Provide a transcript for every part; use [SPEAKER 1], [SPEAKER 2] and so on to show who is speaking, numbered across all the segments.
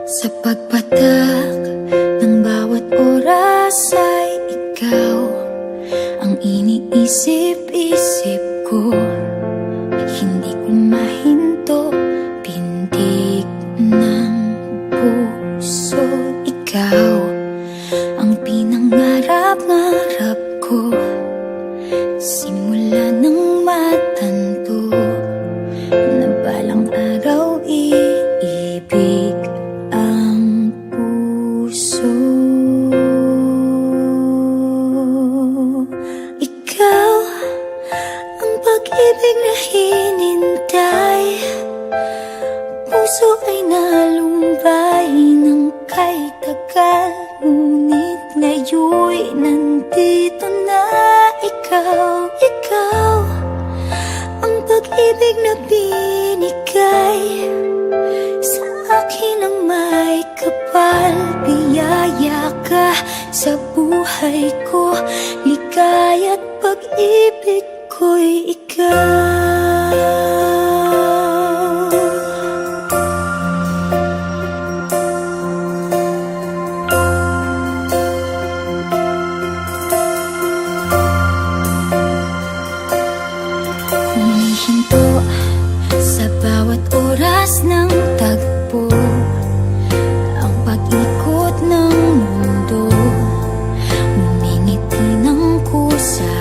[SPEAKER 1] Sa pagpatak ng bawat oras ay ikaw ang iniisip-isip ko. Hindi ko mahinto, pintig ng puso. Ikaw ang pinangarap-ngarap ko, simula ng matanto na balang araw iibig ang puso. Ikaw ang pag-ibig na hinintay, puso ay nalumbay ng kay tagal, ngunit ngayon'y nandito na ikaw. Ikaw ang pag-ibig na binigay sa akin ang may kapal. Biyaya ka sa buhay ko, ligaya't pag-ibig ko'y ikaw. Humihinto sa bawat oras ng tagpo, ang pag-ikot ng mundo, ngumingiti ng kusa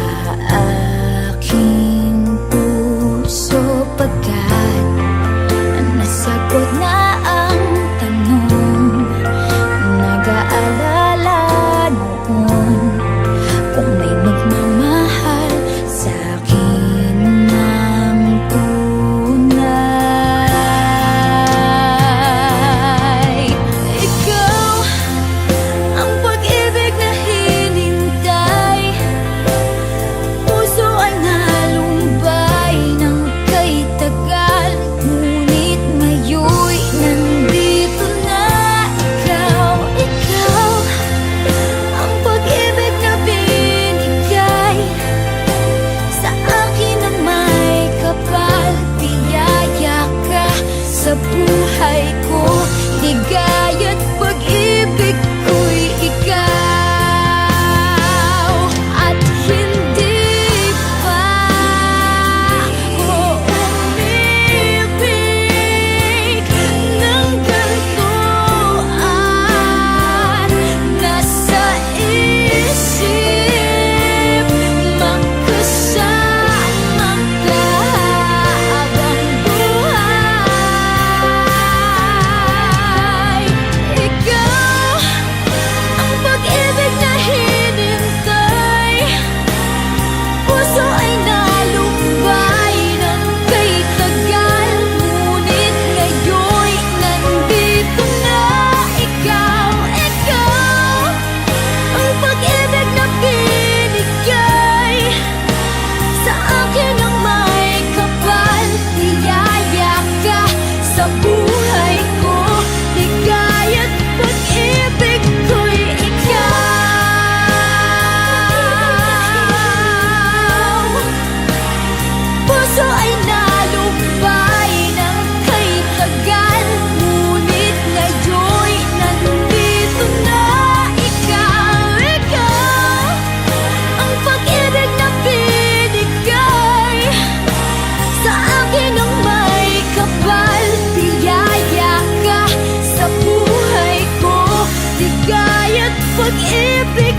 [SPEAKER 1] aking puso. Pagkat nasagot na ang tanong, nag-aalala noon kung may magmamahal sa'kin ng tunay. Ikaw ang pag-ibig na hinintay, puso ay nalumbay ng kay tagal, ngunit ngayon'y nandito na ikaw. Ikaw ang pag-ibig na binigay sa akin ang may kapal. Biyaya ka sa buhay ko, ligaya't pag-ibig ko'y ikaw. At hindi pa ko umibig ng ganito at nasa isip magkasama ka habang buhay. Ikaw ang pag-ibig na hinintay, puso ay nalumbay ng kay tagal, ngunit ngayon'y nandito na ikaw. Ikaw ang pag-ibig na binigay sa akin ang may kapal. Biyaya ka sa buhay ko, ligaya't pag-ibig ko'y ikaw. Puso ay nalumbay ng kay tagal, ngunit ngayon'y nandito na ikaw. Ikaw ang pag-ibig na binigay sa akin ang may kapal. Biyaya ka sa buhay ko, ligaya't pag-ibig